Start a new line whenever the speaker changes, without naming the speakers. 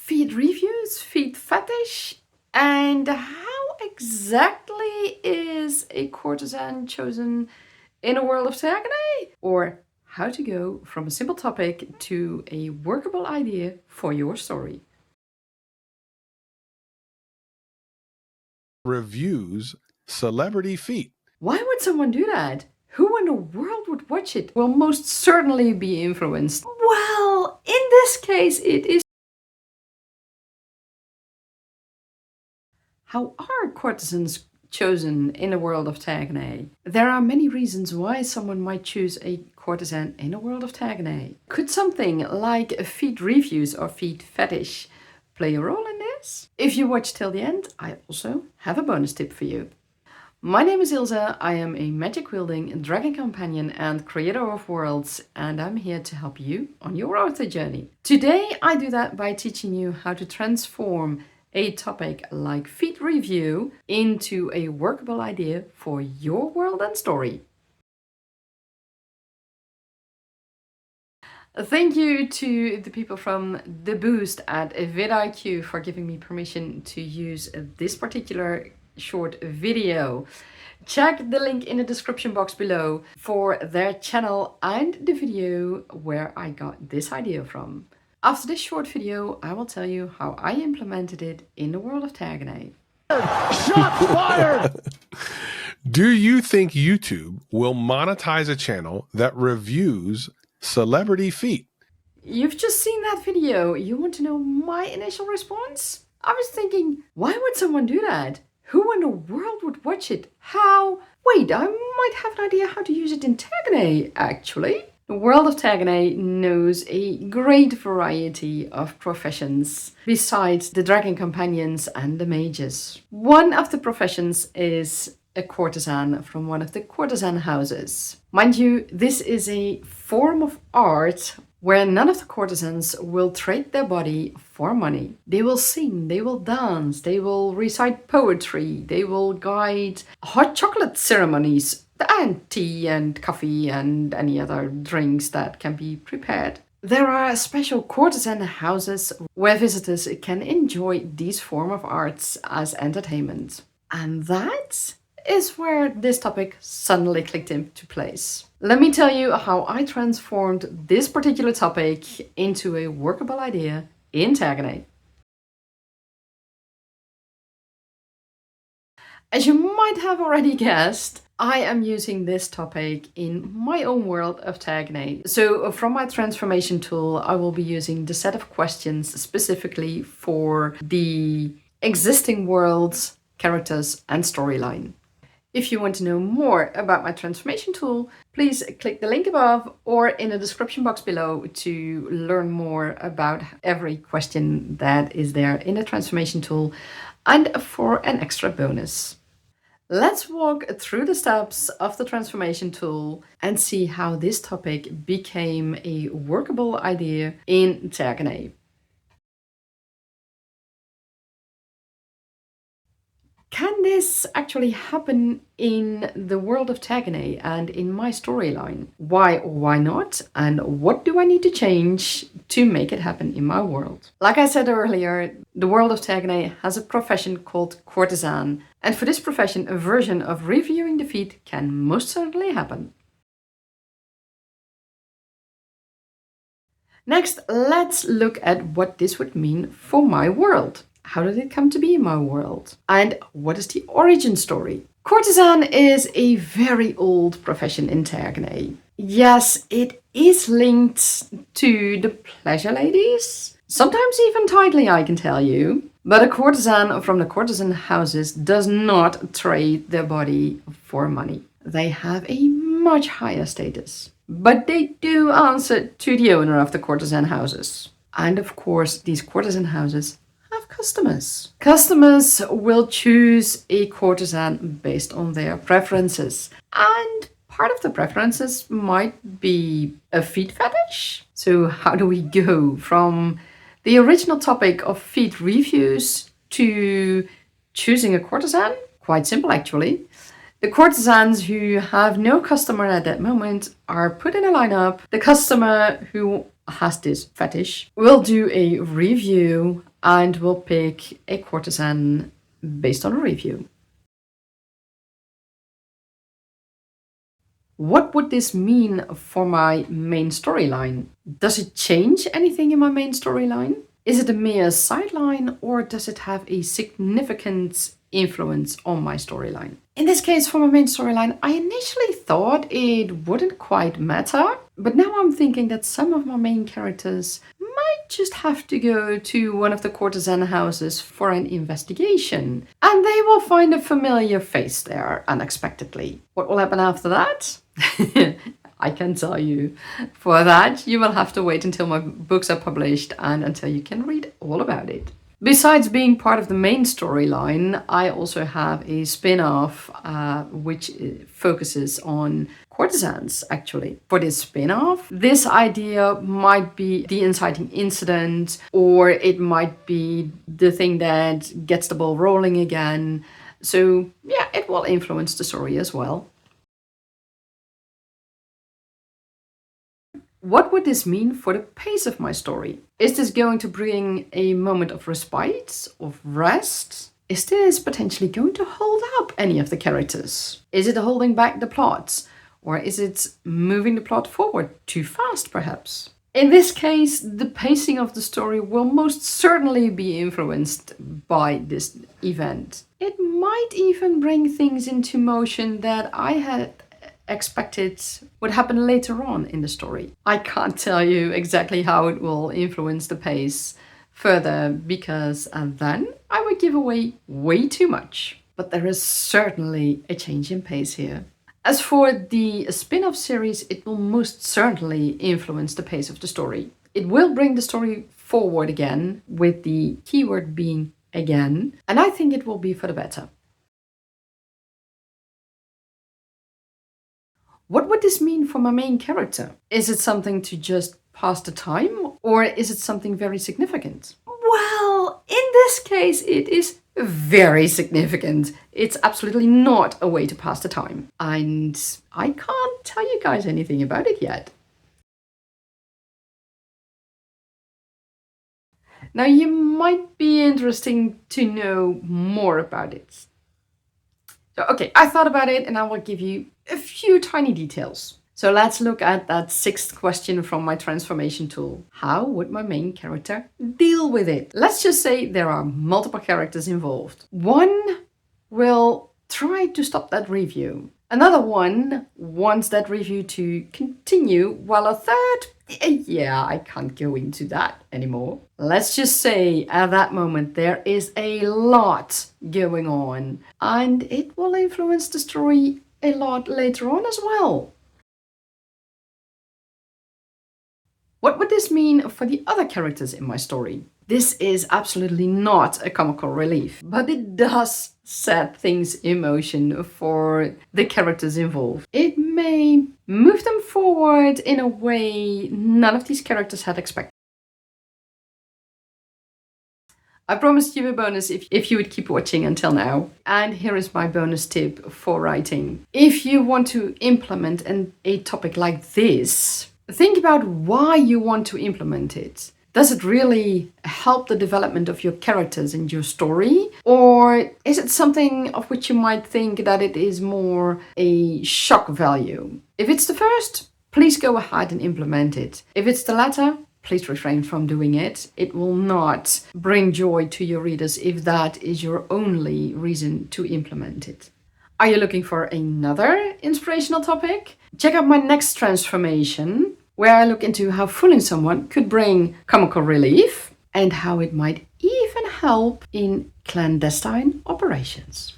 feet reviews, feet fetish, and how exactly is a courtesan chosen in a world of Saganay? Or how to go from a simple topic to a workable idea for your story.
Reviews celebrity feet.
Why would someone do that? Who in the world would watch it? Will most certainly be influenced. Well, in this case, it is. How are courtesans chosen in the world of Tagenay? There are many reasons why someone might choose a courtesan in the world of Tagenay. Could something like feet reviews or feet fetish play a role in this? If you watch till the end, I also have a bonus tip for you. My name is Ilse, I am a magic wielding dragon companion and creator of worlds, and I'm here to help you on your author journey. Today I do that by teaching you how to transform a topic like feet review into a workable idea for your world and story. Thank you to the people from The Boost at vidIQ for giving me permission to use this particular short video. Check the link in the description box below for their channel and the video where I got this idea from. After this short video, I will tell you how I implemented it in the world of Tagenay.
Shots fired! Do you think YouTube will monetize a channel that reviews celebrity feet?
You've just seen that video. You want to know my initial response? I was thinking, why would someone do that? Who in the world would watch it? How? Wait, I might have an idea how to use it in Tagenay, actually. The world of Tagenay knows a great variety of professions, besides the dragon companions and the mages. One of the professions is a courtesan from one of the courtesan houses. Mind you, this is a form of art where none of the courtesans will trade their body for money. They will sing, they will dance, they will recite poetry, they will guide hot chocolate ceremonies, and tea and coffee and any other drinks that can be prepared. There are special courtesan houses where visitors can enjoy these form of arts as entertainment. And that is where this topic suddenly clicked into place. Let me tell you how I transformed this particular topic into a workable idea in Tagenay. As you might have already guessed, I am using this topic in my own world of Tagenay. So from my transformation tool, I will be using the set of questions specifically for the existing worlds, characters, and storyline. If you want to know more about my transformation tool, please click the link above or in the description box below to learn more about every question that is there in the transformation tool and for an extra bonus. Let's walk through the steps of the transformation tool and see how this topic became a workable idea in Tagenay. Can this actually happen in the world of Tagenay and in my storyline? Why or why not? And what do I need to change to make it happen in my world? Like I said earlier, the world of Tagenay has a profession called courtesan. And for this profession, a version of reviewing the feet can most certainly happen. Next, let's look at what this would mean for my world. How did it come to be in my world? And what is the origin story? Courtesan is a very old profession in Tagenay. Yes, it is linked to the pleasure ladies. Sometimes even tightly, I can tell you. But a courtesan from the courtesan houses does not trade their body for money. They have a much higher status. But they do answer to the owner of the courtesan houses. And of course, these courtesan houses have customers. Customers will choose a courtesan based on their preferences. And part of the preferences might be a feet fetish. So how do we go from the original topic of feet reviews to choosing a courtesan? Quite simple, actually. The courtesans who have no customer at that moment are put in a lineup. The customer who has this fetish will do a review and we'll pick a courtesan based on a review. What would this mean for my main storyline? Does it change anything in my main storyline? Is it a mere sideline, or does it have a significant influence on my storyline? In this case, for my main storyline, I initially thought it wouldn't quite matter, but now I'm thinking that some of my main characters might just have to go to one of the courtesan houses for an investigation, and they will find a familiar face there unexpectedly. What will happen after that? I can tell you. For that, you will have to wait until my books are published and until you can read all about it. Besides being part of the main storyline, I also have a spin-off which focuses on courtesans, actually. For this spin-off, this idea might be the inciting incident, or it might be the thing that gets the ball rolling again. So yeah, it will influence the story as well. What would this mean for the pace of my story? Is this going to bring a moment of respite, of rest? Is this potentially going to hold up any of the characters? Is it holding back the plot? Or is it moving the plot forward too fast, perhaps? In this case, the pacing of the story will most certainly be influenced by this event. It might even bring things into motion that I had expected would happen later on in the story. I can't tell you exactly how it will influence the pace further, because then I would give away way too much. But there is certainly a change in pace here. As for the spin-off series, it will most certainly influence the pace of the story. It will bring the story forward again, with the keyword being again, and I think it will be for the better. What would this mean for my main character? Is it something to just pass the time, or is it something very significant? Well, in this case, it is very significant. It's absolutely not a way to pass the time. And I can't tell you guys anything about it yet. Now, you might be interested to know more about it. So, okay, I thought about it and I will give you a few tiny details. So let's look at that 6th question from my transformation tool. How would my main character deal with it? Let's just say there are multiple characters involved. One will try to stop that review. Another one wants that review to continue, while a third, yeah, I can't go into that anymore. Let's just say at that moment there is a lot going on, and it will influence the story a lot later on as well. What would this mean for the other characters in my story? This is absolutely not a comical relief, but it does set things in motion for the characters involved. It may move them forward in a way none of these characters had expected. I promised you a bonus if you would keep watching until now. And here is my bonus tip for writing. If you want to implement a topic like this, think about why you want to implement it. Does it really help the development of your characters and your story? Or is it something of which you might think that it is more a shock value? If it's the first, please go ahead and implement it. If it's the latter, please refrain from doing it. It will not bring joy to your readers if that is your only reason to implement it. Are you looking for another inspirational topic? Check out my next transformation, where I look into how fooling someone could bring comical relief and how it might even help in clandestine operations.